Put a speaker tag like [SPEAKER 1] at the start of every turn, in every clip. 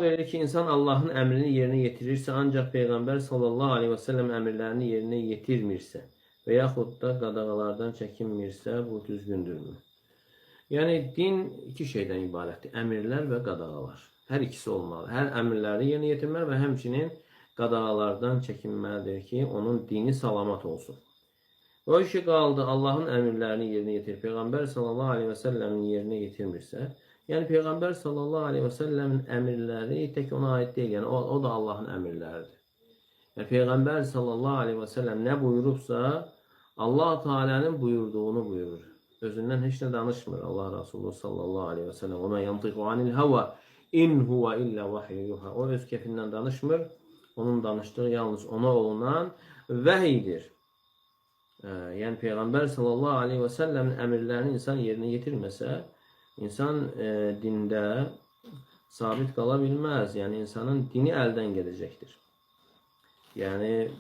[SPEAKER 1] Verir ki insan Allah'ın emrini yerine getirirse ancak Peygamber sallallahu aleyhi ve sellem emirlerini yerine getirmirse veyahut da qadağalardan çəkinmirsə bu düzgündürmü? Yani din iki şeyden ibarətdir. Əmirlər və qadağalar. Hər ikisi olmalı. Hər əmirləri yerinə yetirməli və həmçinin qadağalardan çəkinməlidir ki, onun dini salamat olsun. O işi qaldı Allah'ın əmirlərini yerinə yetir. Peygamber sallallahu aleyhi ve sellemin yerinə yetirmirsə, yani Peygamber sallallahu aleyhi ve sellemin əmirləri tek ona ait değil. Yani o da Allah'ın əmirləridir. Yani Peygamber sallallahu aleyhi ve sellem ne buyurubsa Allah Teala'nın buyurduğunu buyurur. Özünden hiç ne danışmır Allah Resulü sallallahu aleyhi ve sellem. وَمَا يَنْطِقُ عَنِ الْهَوَى اِنْ هُوَ اِلَّا وَحْيُ يُوحَى. O öz kefinden danışmır. Onun danıştığı yalnız ona olunan vehiydir. Yani Peygamber sallallahu aleyhi ve sellemin emirlerini insan yerine getirmese insan dinde sabit kalabilmez. Yani insanın dini elden gelecektir. Yani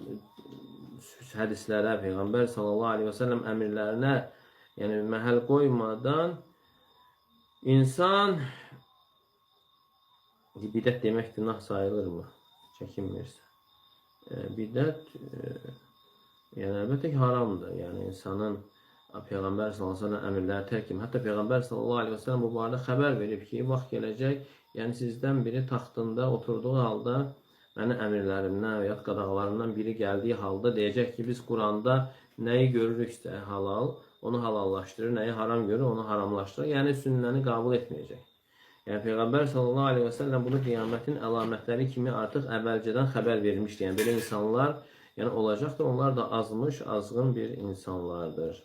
[SPEAKER 1] hadislere Peygamber sallallahu aleyhi ve sellem emirlerine yani mehel koymadan insan bidat demek günah sayılır mı? Çekinmirsə. Bidat yani elbette ki haramdır. Yani insanın Peygamber sallallahu aleyhi ve sellem emirləri tərk etmir. Hatta Peygamber sallallahu aleyhi ve sellem bu barədə xəbər verib ki, vaxt gələcək, yani sizden biri taxtında oturduğu halda mənim əmirlərimdən və ya qadağalarımdan biri gəldiği halda diyecek ki, biz Kur'an'da neyi görürüksə halal, onu halallaştırır, neyi haram görür, onu haramlaştırır. Yani sünnəni kabul etmeyecek. Yani Peygamber sallallahu aleyhi ve sellem bunu kıyametin əlamətləri kimi artık əvvəlcədən xəbər vermişdi. Yani böyle insanlar yani olacaktır. Onlar da azmış, azgın bir insanlardır.